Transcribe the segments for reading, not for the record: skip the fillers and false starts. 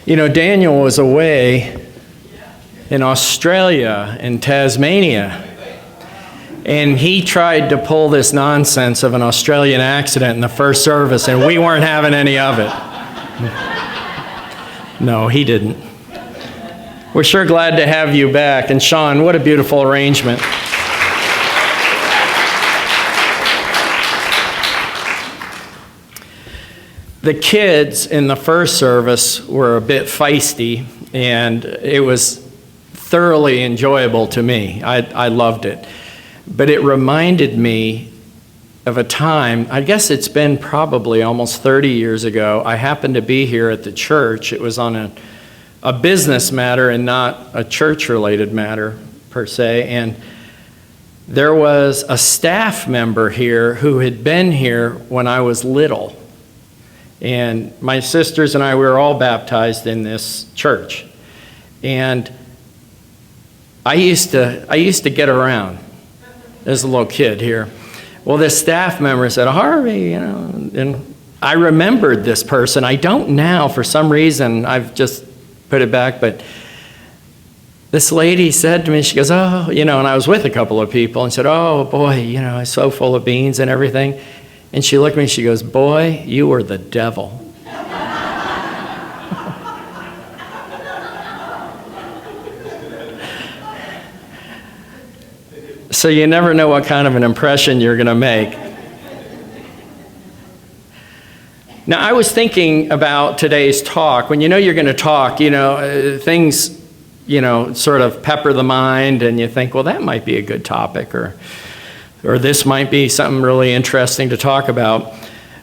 You know, Daniel was away in Australia, in Tasmania, and he tried to pull this nonsense of an Australian accident in the first service, and we weren't having any of it. No, he didn't. We're sure glad to have you back. And Sean, what a beautiful arrangement. The kids in the first service were a bit feisty, and it was thoroughly enjoyable to me. I loved it. But it reminded me of a time, I guess it's been probably almost 30 years ago. I happened to be here at the church. It was on a business matter and not a church-related matter per se. And there was a staff member here who had been here when I was little. And my sisters and I, we were all baptized in this church. And I used to get around as a little kid here. Well, this staff member said, Harvey, and I remembered this person. I don't now, for some reason, I've just put it back, but this lady said to me, she goes, and I was with a couple of people and said, oh boy, it's so full of beans and everything. And she looked at me, she goes, boy, you were the devil. So you never know what kind of an impression you're going to make. Now, I was thinking about today's talk. When you're going to talk, things, sort of pepper the mind, and you think, well, that might be a good topic, or this might be something really interesting to talk about.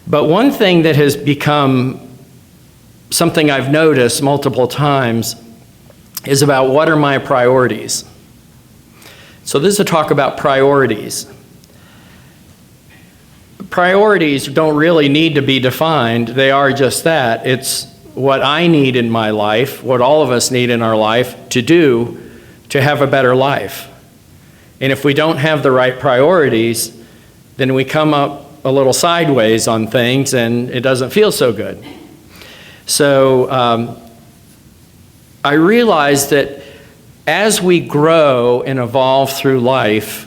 But one thing that has become something I've noticed multiple times is about what are my priorities. So this is a talk about priorities. Priorities don't really need to be defined. They are just that. It's what I need in my life, what all of us need in our life to do to have a better life. And if we don't have the right priorities, then we come up a little sideways on things and it doesn't feel so good. So I realized that as we grow and evolve through life,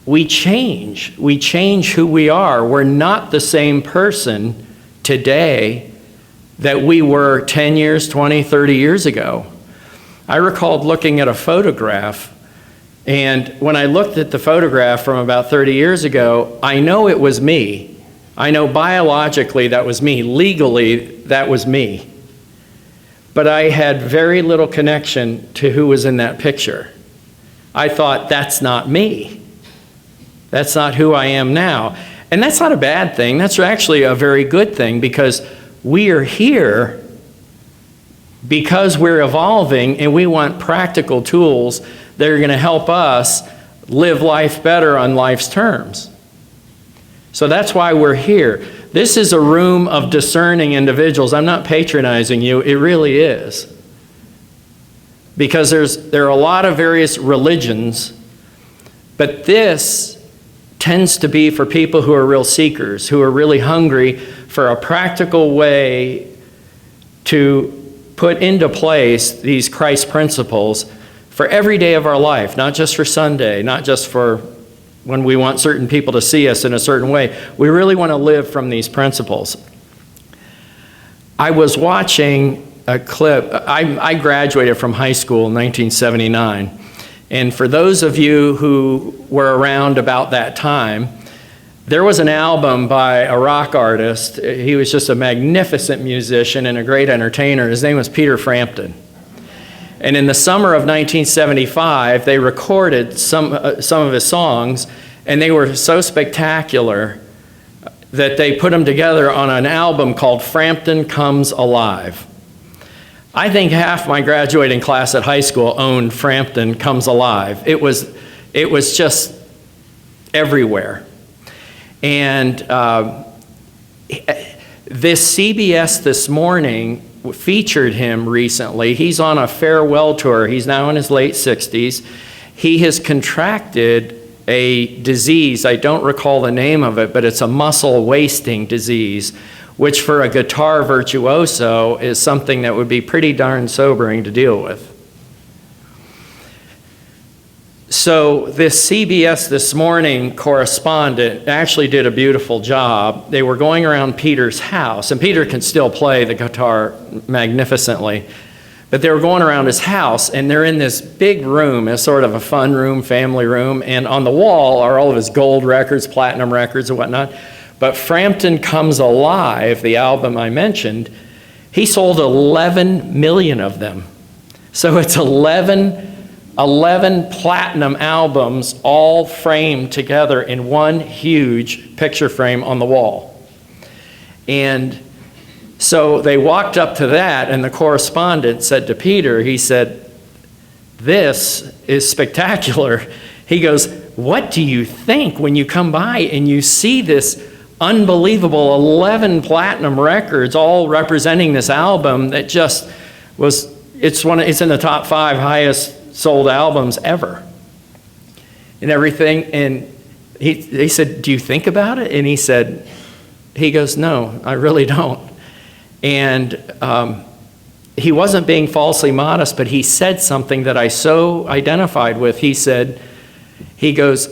we change. We change who we are. We're not the same person today that we were 10 years, 20, 30 years ago. I recalled looking at a photograph, and when I looked at the photograph from about 30 years ago, I know it was me. I know biologically that was me. Legally, that was me. But I had very little connection to who was in that picture. I thought, that's not me. That's not who I am now. And that's not a bad thing. That's actually a very good thing, because we are here because we're evolving and we want practical tools that are going to help us live life better on life's terms. So that's why we're here. This is a room of discerning individuals. I'm not patronizing you. It really is. Because there are a lot of various religions, but this tends to be for people who are real seekers, who are really hungry for a practical way to put into place these Christ principles for every day of our life, not just for Sunday, not just for when we want certain people to see us in a certain way. We really want to live from these principles. I was watching a clip. I graduated from high school in 1979. And for those of you who were around about that time, there was an album by a rock artist. He was just a magnificent musician and a great entertainer. His name was Peter Frampton. And in the summer of 1975, they recorded some of his songs, and they were so spectacular that they put them together on an album called Frampton Comes Alive. I think half my graduating class at high school owned Frampton Comes Alive. It was just everywhere. And this CBS This Morning featured him recently. He's on a farewell tour. He's now in his late 60s. He has contracted a disease. I don't recall the name of it, but it's a muscle wasting disease which for a guitar virtuoso is something that would be pretty darn sobering to deal with. So this CBS This Morning correspondent actually did a beautiful job. They were going around Peter's house, and Peter can still play the guitar magnificently, but they were going around his house, and they're in this big room, it's sort of a fun room, family room, and on the wall are all of his gold records, platinum records, and whatnot. But Frampton Comes Alive, the album I mentioned, he sold 11 million of them. So it's 11 platinum albums all framed together in one huge picture frame on the wall. And so they walked up to that, and the correspondent said to Peter, he said, "This is spectacular." He goes, "What do you think when you come by and you see this unbelievable 11 platinum records all representing this album that just was, it's in the top 5 highest sold albums ever and everything?" And he said, "Do you think about it?" And he goes, "No, I really don't." And he wasn't being falsely modest, but he said something that I so identified with. He goes,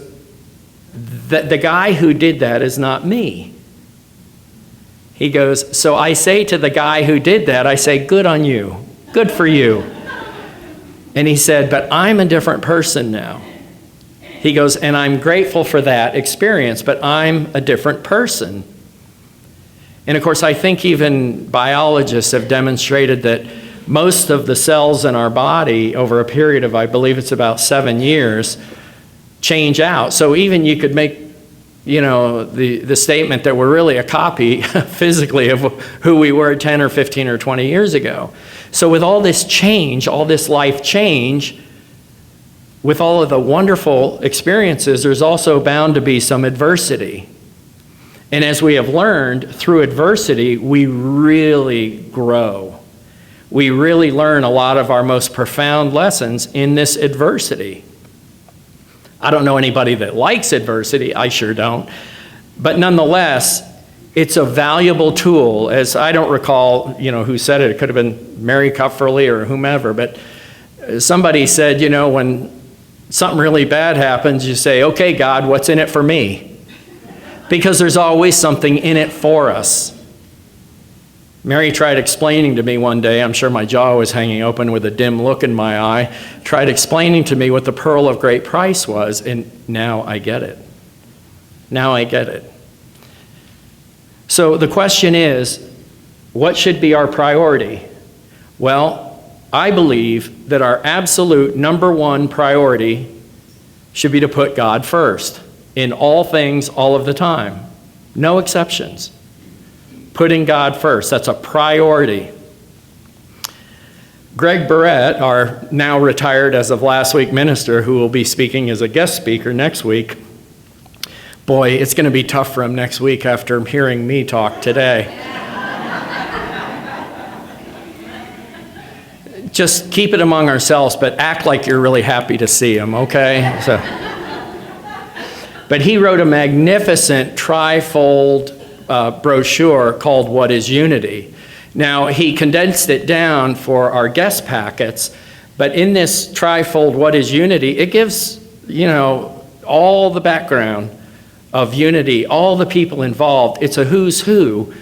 the guy who did that is not me. He goes, "So I say to the guy who did that, I say, good on you, good for you." And he said, "But I'm a different person now." He goes, "And I'm grateful for that experience, but I'm a different person." And of course, I think even biologists have demonstrated that most of the cells in our body over a period of, I believe it's about 7 years, change out. So even you could make, the statement that we're really a copy physically of who we were 10 or 15 or 20 years ago. So with all this change, all this life change, with all of the wonderful experiences, there's also bound to be some adversity. And as we have learned, through adversity, we really grow. We really learn a lot of our most profound lessons in this adversity. I don't know anybody that likes adversity. I sure don't. But nonetheless, it's a valuable tool. As I don't recall, who said it. It could have been Mary Cufferley or whomever. But somebody said, when something really bad happens, you say, "Okay, God, what's in it for me?" Because there's always something in it for us. Mary tried explaining to me one day, I'm sure my jaw was hanging open with a dim look in my eye, tried explaining to me what the pearl of great price was, and now I get it. Now I get it. So the question is, what should be our priority? Well, I believe that our absolute number one priority should be to put God first in all things, all of the time. No exceptions. Putting God first, that's a priority. Greg Barrett, our now retired as of last week minister, who will be speaking as a guest speaker next week. Boy, it's going to be tough for him next week after hearing me talk today. Just keep it among ourselves, but act like you're really happy to see him, okay? But he wrote a magnificent trifold brochure called What is Unity? Now, he condensed it down for our guest packets, but in this trifold What is Unity, it gives, all the background of unity, all the people involved. It's a who's who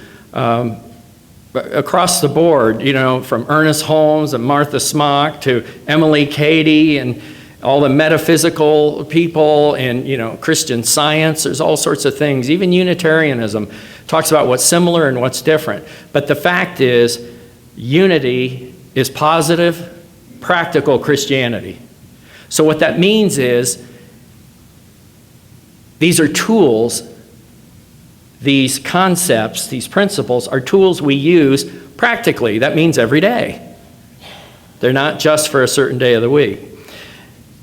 across the board, from Ernest Holmes and Martha Smock to Emily Cady and all the metaphysical people and, Christian Science. There's all sorts of things. Even Unitarianism talks about what's similar and what's different. But the fact is, unity is positive, practical Christianity. So what that means is, these are tools, these concepts, these principles are tools we use practically. That means every day. They're not just for a certain day of the week.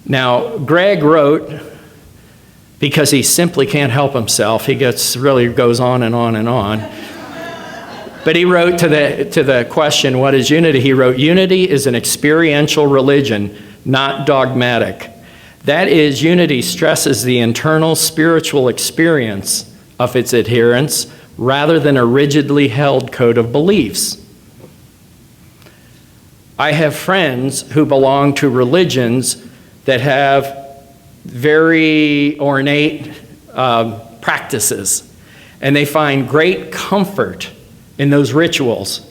Now, Greg wrote, because he simply can't help himself, he really goes on and on and on. But he wrote to the question, what is unity? He wrote, "Unity is an experiential religion, not dogmatic. That is, unity stresses the internal spiritual experience of its adherents rather than a rigidly held code of beliefs. I have friends who belong to religions that have very ornate practices, and they find great comfort in those rituals.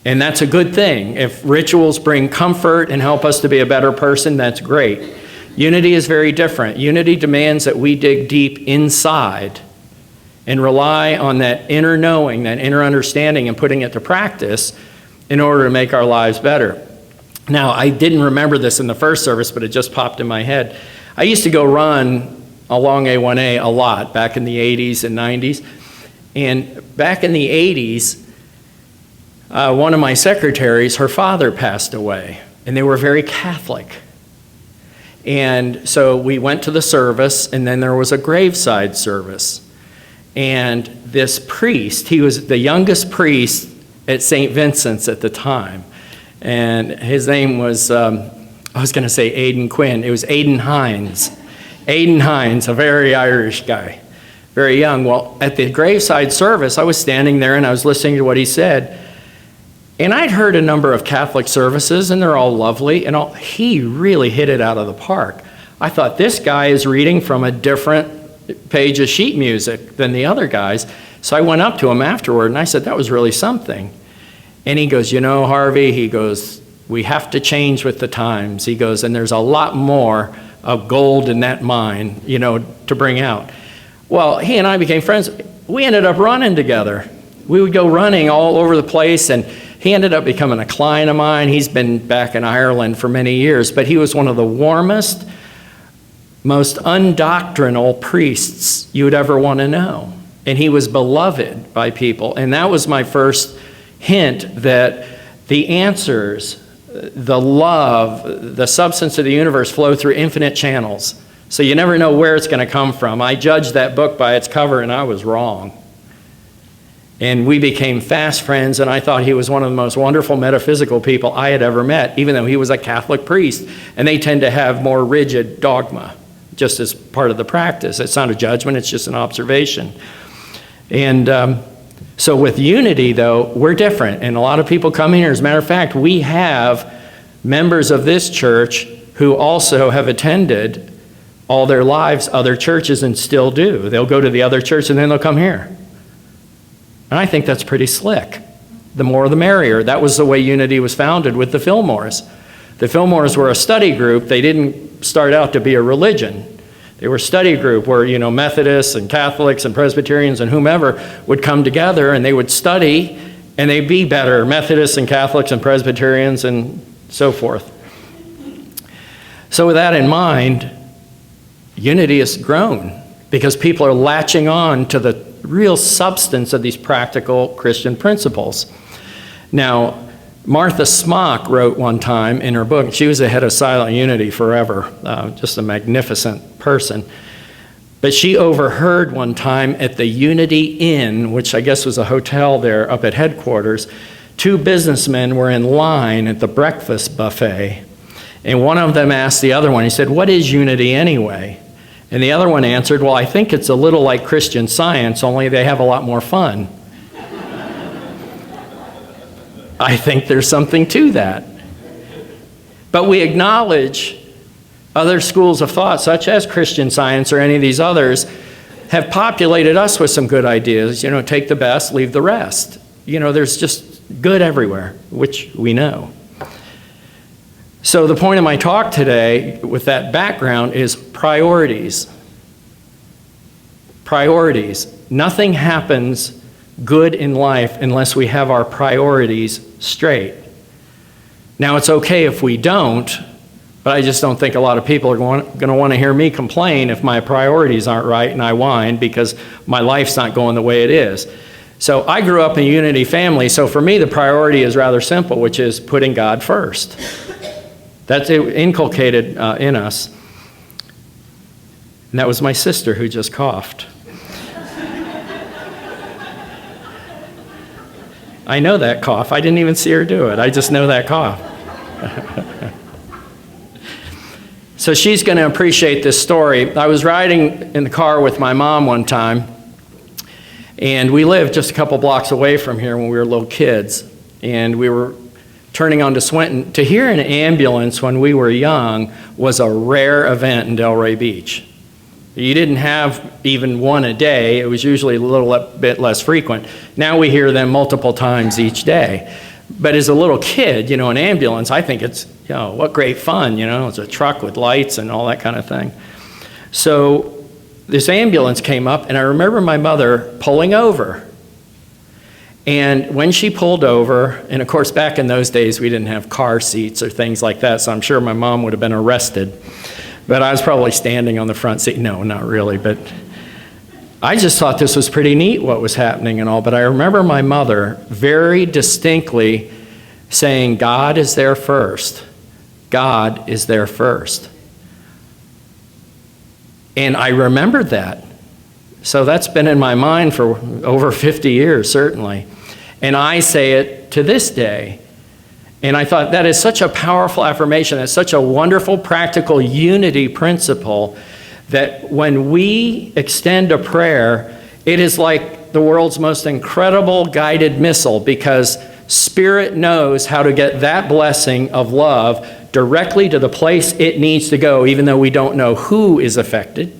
And that's a good thing. If rituals bring comfort and help us to be a better person, that's great. Unity is very different. Unity demands that we dig deep inside and rely on that inner knowing, that inner understanding, and putting it to practice in order to make our lives better. Now, I didn't remember this in the first service, but it just popped in my head. I used to go run along A1A a lot back in the 80s and 90s. And back in the 80s, one of my secretaries, her father passed away, and they were very Catholic. And so we went to the service, and then there was a graveside service. And this priest, he was the youngest priest at St. Vincent's at the time. And his name was, I was going to say Aidan Quinn. It was Aidan Hines. Aidan Hines, a very Irish guy, very young. Well, at the graveside service, I was standing there and I was listening to what he said. And I'd heard a number of Catholic services, and they're all lovely, and he really hit it out of the park. I thought, this guy is reading from a different page of sheet music than the other guys. So I went up to him afterward, and I said, that was really something. And he goes, you know, Harvey, he goes, we have to change with the times. He goes, and there's a lot more of gold in that mine, you know, to bring out. Well, he and I became friends. We ended up running together. We would go running all over the place, and he ended up becoming a client of mine. He's been back in Ireland for many years, but he was one of the warmest, most undoctrinal priests you would ever want to know. And he was beloved by people. And that was my first hint that the answers, the love, the substance of the universe flow through infinite channels. So you never know where it's going to come from. I judged that book by its cover, and I was wrong. And we became fast friends, and I thought he was one of the most wonderful metaphysical people I had ever met, even though he was a Catholic priest. And they tend to have more rigid dogma, just as part of the practice. It's not a judgment, it's just an observation. And so with unity, though, we're different. And a lot of people come here. As a matter of fact, we have members of this church who also have attended all their lives other churches and still do. They'll go to the other church and then they'll come here. And I think that's pretty slick. The more the merrier. That was the way unity was founded with the Fillmores. The Fillmores were a study group. They didn't start out to be a religion. They were a study group where, you know, Methodists and Catholics and Presbyterians and whomever would come together and they would study and they'd be better, Methodists and Catholics and Presbyterians and so forth. So with that in mind, unity has grown because people are latching on to the real substance of these practical Christian principles. Now, Martha Smock wrote one time in her book, she was the head of Silent Unity forever, just a magnificent person. But she overheard one time at the Unity Inn, which I guess was a hotel there up at headquarters, two businessmen were in line at the breakfast buffet. And one of them asked the other one, he said, "What is unity anyway?" And the other one answered, "Well, I think it's a little like Christian Science, only they have a lot more fun." I think there's something to that. But we acknowledge other schools of thought, such as Christian Science or any of these others, have populated us with some good ideas. You know, take the best, leave the rest. You know, there's just good everywhere, which we know. So the point of my talk today, with that background, is priorities. Priorities. Nothing happens good in life unless we have our priorities straight. Now, it's okay if we don't, but I just don't think a lot of people are going to want to hear me complain if my priorities aren't right and I whine because my life's not going the way it is. So I grew up in a Unity family, so for me the priority is rather simple, which is putting God first. That's inculcated in us. And that was my sister who just coughed. I know that cough. I didn't even see her do it. I just know that cough. So she's going to appreciate this story. I was riding in the car with my mom one time, And we lived just a couple blocks away from here when we were little kids. And we were turning onto Swinton. To hear an ambulance when we were young was a rare event in Delray Beach. You didn't have even one a day. It was usually a little bit less frequent. Now we hear them multiple times each day. But as a little kid, an ambulance, I think it's, what great fun, It's a truck with lights and all that kind of thing. So this ambulance came up, and I remember my mother pulling over. And when she pulled over, and of course back in those days we didn't have car seats or things like that, so I'm sure my mom would have been arrested. But I was probably standing on the front seat. No, not really, but I just thought this was pretty neat what was happening and all. But I remember my mother very distinctly saying, God is there first. God is there first. And I remembered that. So that's been in my mind for over 50 years, certainly. And I say it to this day. And I thought that is such a powerful affirmation. It's such a wonderful, practical unity principle that when we extend a prayer, it is like the world's most incredible guided missile, because Spirit knows how to get that blessing of love directly to the place it needs to go, even though we don't know who is affected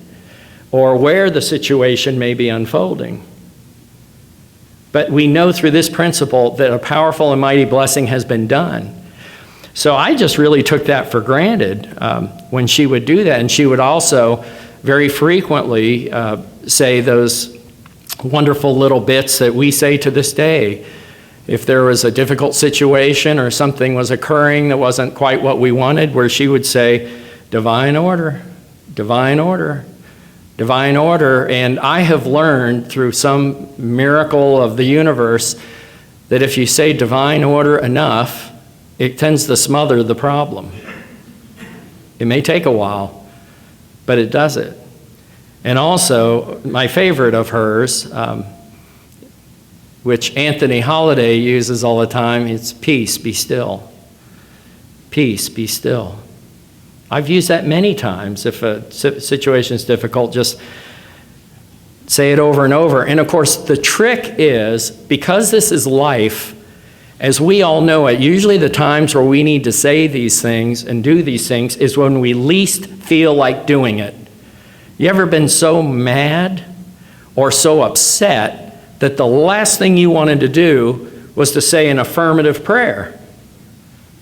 or where the situation may be unfolding. But we know through this principle that a powerful and mighty blessing has been done. So I just really took that for granted when she would do that. And she would also very frequently say those wonderful little bits that we say to this day. If there was a difficult situation or something was occurring that wasn't quite what we wanted, where she would say, divine order, divine order. Divine order. And I have learned through some miracle of the universe that if you say divine order enough, it tends to smother the problem. It may take a while, but it does it. And also, my favorite of hers, which Anthony Holliday uses all the time, it's peace, be still. Peace, be still. I've used that many times. If a situation is difficult, just say it over and over. And of course, the trick is, because this is life, as we all know it, usually the times where we need to say these things and do these things is when we least feel like doing it. You ever been so mad or so upset that the last thing you wanted to do was to say an affirmative prayer?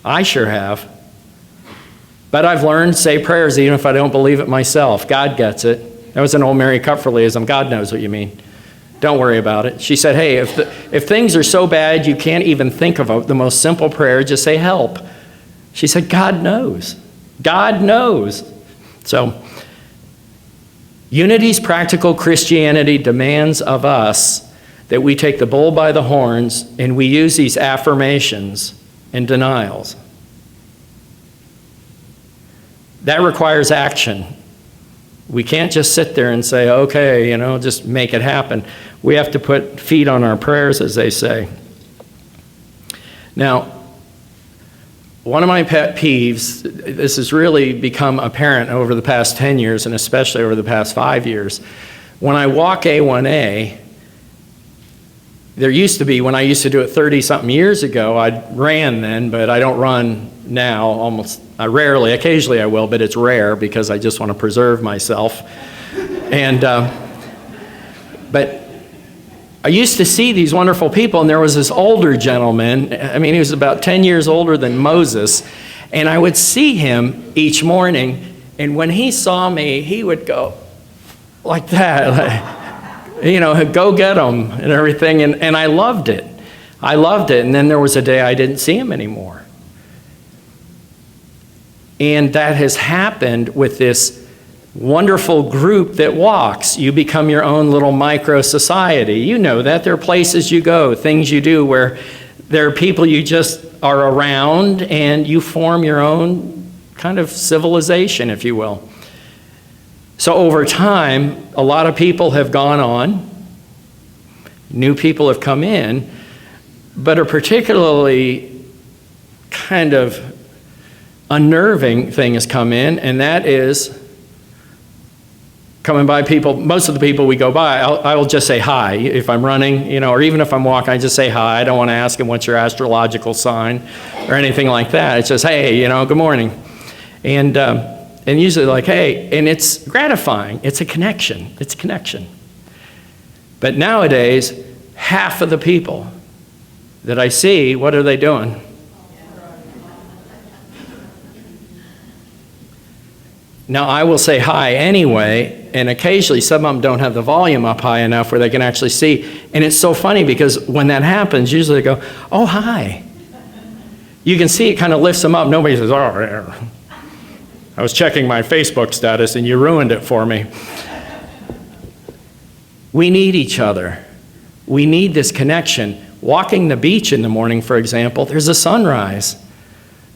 I sure have. But I've learned to say prayers even if I don't believe it myself. God gets it. That was an old Mary Kupferleism. God knows what you mean. Don't worry about it. She said, hey, if things are so bad you can't even think of the most simple prayer, just say help. She said, God knows. God knows. So, Unity's practical Christianity demands of us that we take the bull by the horns and we use these affirmations and denials. That requires action. We can't just sit there and say, okay, just make it happen. We have to put feet on our prayers, as they say. Now, one of my pet peeves, this has really become apparent over the past 10 years, and especially over the past 5 years. When I walk A1A, there used to be, when I used to do it 30-something years ago, I ran then, but I don't run now, almost, rarely. Occasionally I will, but it's rare because I just want to preserve myself. And, but I used to see these wonderful people, and there was this older gentleman. He was about 10 years older than Moses, and I would see him each morning, and when he saw me, he would go like that, go get them and everything, and I loved it. I loved it, and then there was a day I didn't see him anymore. And that has happened with this wonderful group that walks. You become your own little micro-society. You know that. There are places you go, things you do where there are people you just are around, and you form your own kind of civilization, if you will. So over time, a lot of people have gone on. New people have come in, but a particularly kind of unnerving thing has come in, and that is coming by people, most of the people we go by, I will just say hi. If I'm running, or even if I'm walking, I just say hi. I don't want to ask them what's your astrological sign or anything like that. It's just, hey, good morning. And usually like, hey, and it's gratifying. It's a connection. It's a connection. But nowadays, half of the people that I see, what are they doing? Now, I will say hi anyway, and occasionally some of them don't have the volume up high enough where they can actually see. And it's so funny because when that happens, usually they go, oh, hi. You can see it kind of lifts them up. Nobody says, oh, I was checking my Facebook status and you ruined it for me. We need each other. We need this connection. Walking the beach in the morning, for example, there's a sunrise.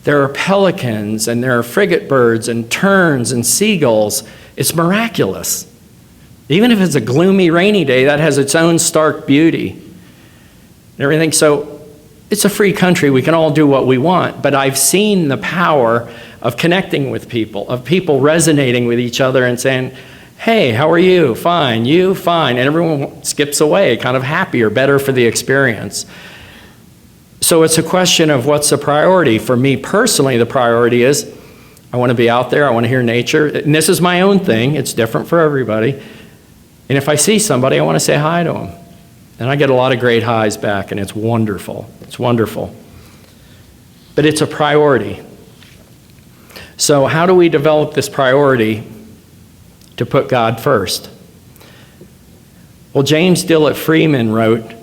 There are pelicans, and there are frigate birds, and terns, and seagulls. It's miraculous. Even if it's a gloomy, rainy day, that has its own stark beauty and everything. So it's a free country. We can all do what we want. But I've seen the power of connecting with people, of people resonating with each other and saying, hey, how are you? Fine. You? Fine. And everyone skips away, kind of happier, better for the experience. So it's a question of what's the priority. For me personally, the priority is I want to be out there. I want to hear nature. And this is my own thing. It's different for everybody. And if I see somebody, I want to say hi to them. And I get a lot of great highs back, and it's wonderful. It's wonderful. But it's a priority. So how do we develop this priority to put God first? Well, James Dillett Freeman wrote,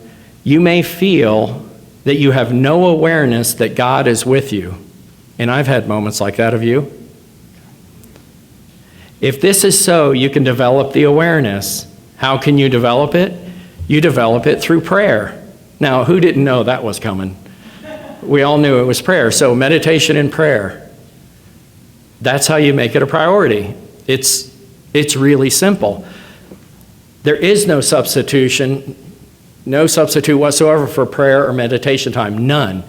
you may feel that you have no awareness that God is with you. And I've had moments like that of you. If this is so, you can develop the awareness. How can you develop it? You develop it through prayer. Now, who didn't know that was coming? We all knew it was prayer. So meditation and prayer. That's how you make it a priority. It's really simple. There is no substitute whatsoever for prayer or meditation time. None.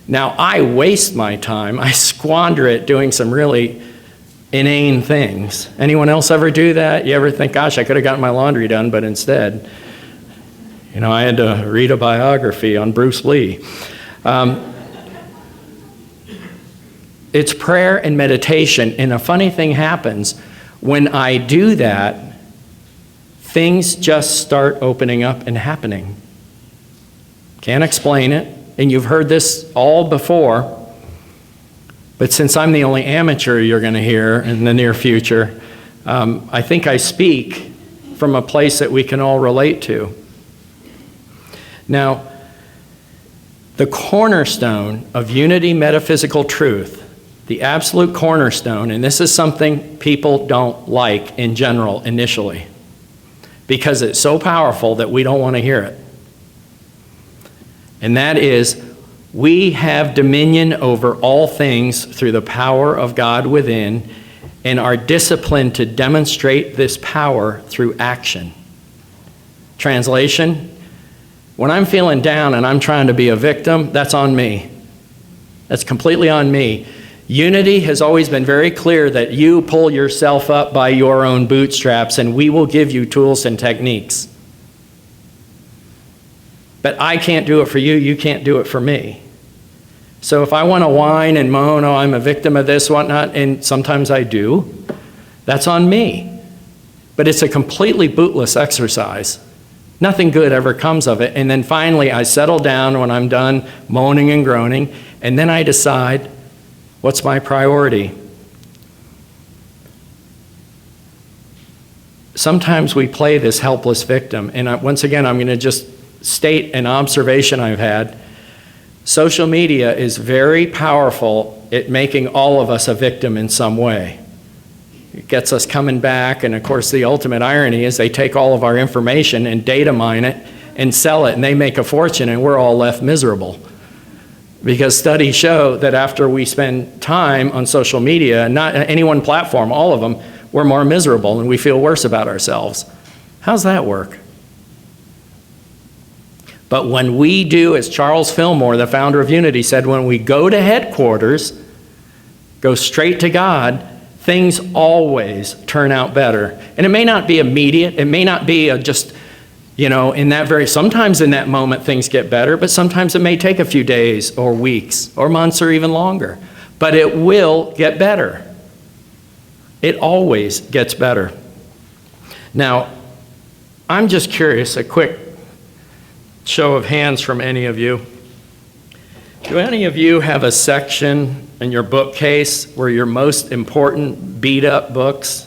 Now, I waste my time. I squander it doing some really inane things. Anyone else ever do that? You ever think, gosh, I could have gotten my laundry done, but instead, I had to read a biography on Bruce Lee. It's prayer and meditation. And a funny thing happens when I do that. Things just start opening up and happening. Can't explain it, and you've heard this all before, but since I'm the only amateur you're going to hear in the near future, I think I speak from a place that we can all relate to. Now, the cornerstone of unity metaphysical truth, the absolute cornerstone, and this is something people don't like in general initially, because it's so powerful that we don't want to hear it. And that is, we have dominion over all things through the power of God within, and are disciplined to demonstrate this power through action. Translation, when I'm feeling down and I'm trying to be a victim, that's on me. That's completely on me. Unity has always been very clear that you pull yourself up by your own bootstraps, and we will give you tools and techniques. But I can't do it for you, you can't do it for me. So if I want to whine and moan, oh, I'm a victim of this, whatnot, and sometimes I do, that's on me. But it's a completely bootless exercise. Nothing good ever comes of it. And then finally I settle down when I'm done moaning and groaning, and then I decide, what's my priority? Sometimes we play this helpless victim, and once again, I'm going to just state an observation I've had. Social media is very powerful at making all of us a victim in some way. It gets us coming back, and of course the ultimate irony is they take all of our information and data mine it and sell it, and they make a fortune, and we're all left miserable. Because studies show that after we spend time on social media, not any one platform, all of them, we're more miserable and we feel worse about ourselves. How's that work? But when we do, as Charles Fillmore, the founder of Unity, said, when we go to headquarters, go straight to God, things always turn out better. And it may not be immediate. It may not be just, sometimes in that moment things get better, but sometimes it may take a few days or weeks or months or even longer. But it will get better. It always gets better. Now, I'm just curious, a quick show of hands from any of you. Do any of you have a section in your bookcase where your most important beat-up books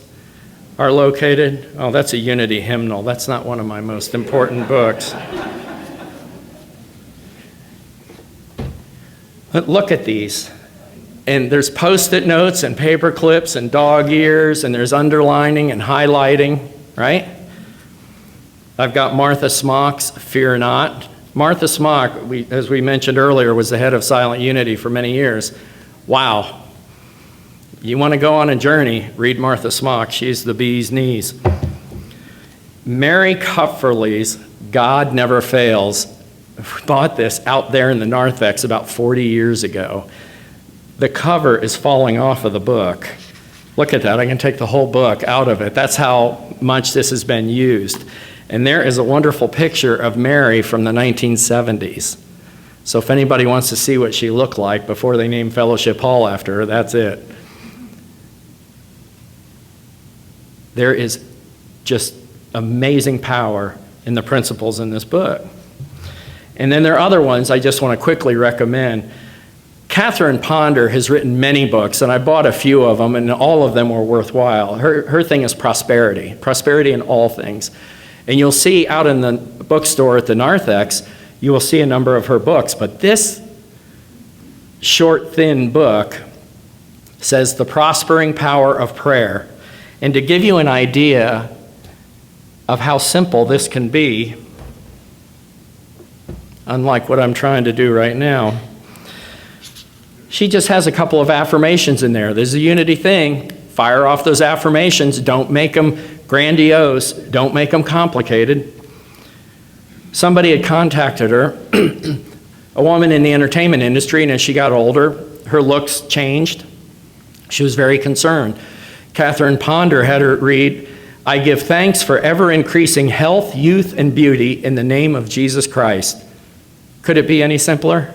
are located? Oh, that's a Unity hymnal. That's not one of my most important books. But look at these. And there's Post-it notes and paper clips and dog ears, and there's underlining and highlighting, right? I've got Martha Smock's Fear Not. Martha Smock, as we mentioned earlier, was the head of Silent Unity for many years. Wow. You want to go on a journey, read Martha Smock. She's the bee's knees. Mary Kupferle's God Never Fails. We bought this out there in the narthex about 40 years ago. The cover is falling off of the book. Look at that. I can take the whole book out of it. That's how much this has been used. And there is a wonderful picture of Mary from the 1970s. So if anybody wants to see what she looked like before they named Fellowship Hall after her, that's it. There is just amazing power in the principles in this book. And then there are other ones I just want to quickly recommend. Catherine Ponder has written many books, and I bought a few of them, and all of them were worthwhile. Her thing is prosperity in all things. And you'll see out in the bookstore at the narthex, you will see a number of her books. But this short, thin book says The Prospering Power of Prayer. And to give you an idea of how simple this can be, unlike what I'm trying to do right now, she just has a couple of affirmations in there. There's a Unity thing. Fire off those affirmations. Don't make them grandiose. Don't make them complicated. Somebody had contacted her, a woman in the entertainment industry, and as she got older, her looks changed. She was very concerned. Catherine Ponder had her read, I give thanks for ever-increasing health, youth, and beauty in the name of Jesus Christ. Could it be any simpler?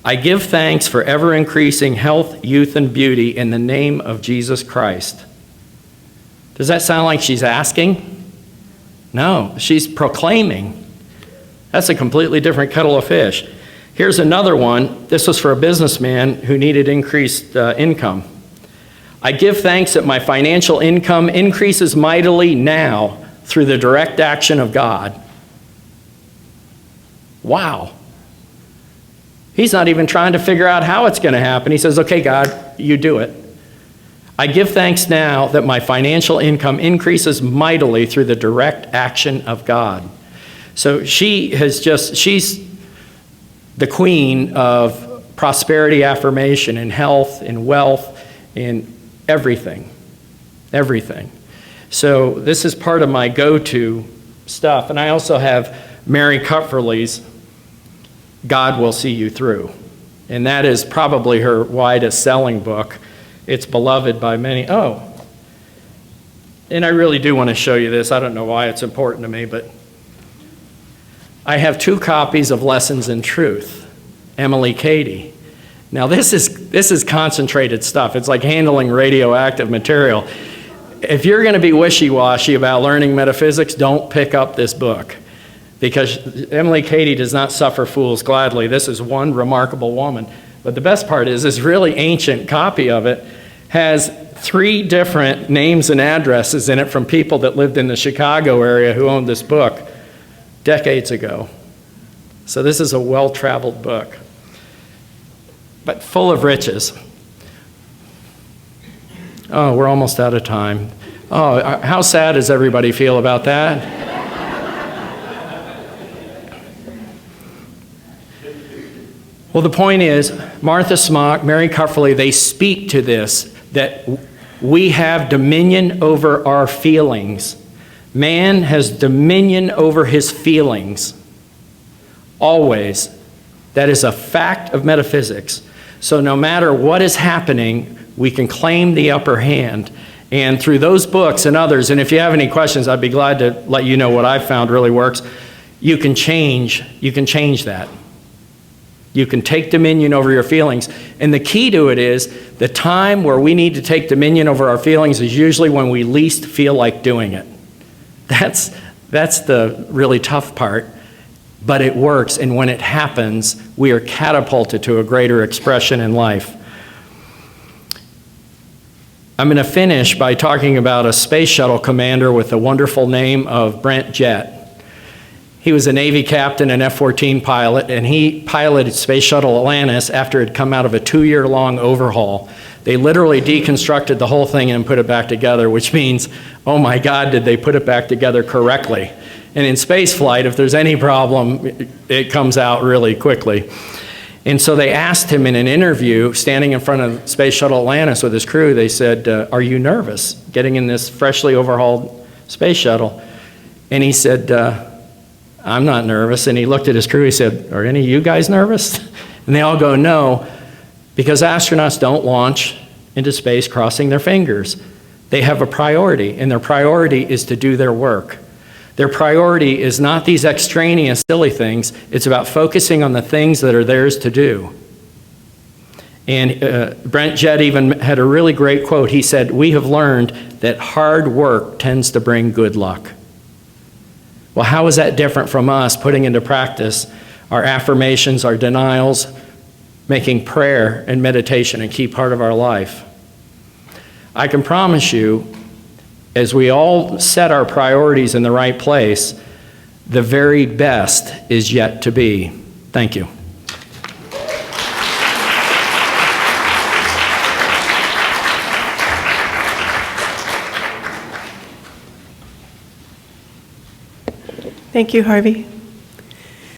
I give thanks for ever-increasing health, youth, and beauty in the name of Jesus Christ. Does that sound like she's asking? No, she's proclaiming. That's a completely different kettle of fish. Here's another one. This was for a businessman who needed increased income. I give thanks that my financial income increases mightily now through the direct action of God. Wow. He's not even trying to figure out how it's going to happen. He says, okay, God, you do it. I give thanks now that my financial income increases mightily through the direct action of God. So she's the queen of prosperity affirmation in health, in wealth, in everything. Everything. So this is part of my go-to stuff. And I also have Mary Kupferle's God Will See You Through. And that is probably her widest selling book. It's beloved by many. Oh, and I really do want to show you this. I don't know why it's important to me, but I have 2 copies of Lessons in Truth, Emily Cady. Now this is concentrated stuff. It's like handling radioactive material. If you're going to be wishy-washy about learning metaphysics, don't pick up this book, because Emily Cady does not suffer fools gladly. This is one remarkable woman. But the best part is this really ancient copy of it has 3 different names and addresses in it from people that lived in the Chicago area who owned this book decades ago. So this is a well-traveled book, but full of riches. Oh, we're almost out of time. Oh, how sad does everybody feel about that? Well, the point is, Martha Smock, Mary Kupferle, they speak to this, that we have dominion over our feelings. Man has dominion over his feelings. Always. That is a fact of metaphysics. So no matter what is happening, we can claim the upper hand. And through those books and others, and if you have any questions, I'd be glad to let you know what I've found really works. You can change that. You can take dominion over your feelings. And the key to it is the time where we need to take dominion over our feelings is usually when we least feel like doing it. That's the really tough part, but it works. And when it happens, we are catapulted to a greater expression in life. I'm going to finish by talking about a space shuttle commander with the wonderful name of Brent Jett. He was a Navy captain and F-14 pilot, and he piloted Space Shuttle Atlantis after it had come out of a 2-year-long overhaul. They literally deconstructed the whole thing and put it back together, which means, oh my God, did they put it back together correctly? And in space flight, if there's any problem, it comes out really quickly. And so they asked him in an interview, standing in front of Space Shuttle Atlantis with his crew, they said, are you nervous getting in this freshly overhauled space shuttle? And he said, I'm not nervous. And he looked at his crew, he said, are any of you guys nervous? And they all go, no, because astronauts don't launch into space crossing their fingers. They have a priority, and their priority is to do their work. Their priority is not these extraneous silly things. It's about focusing on the things that are theirs to do. And Brent Jett even had a really great quote. He said, we have learned that hard work tends to bring good luck. Well, how is that different from us putting into practice our affirmations, our denials, making prayer and meditation a key part of our life? I can promise you, as we all set our priorities in the right place, the very best is yet to be. Thank you. Thank you, Harvey.